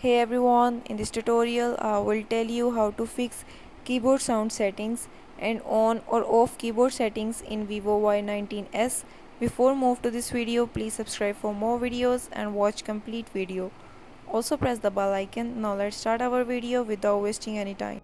Hey everyone, in this tutorial I will tell you how to fix keyboard sound settings and on or off keyboard settings in Vivo Y19s. Before move to this video, please subscribe for more videos and watch complete video. Also press the bell icon. Now let's start our video without wasting any time.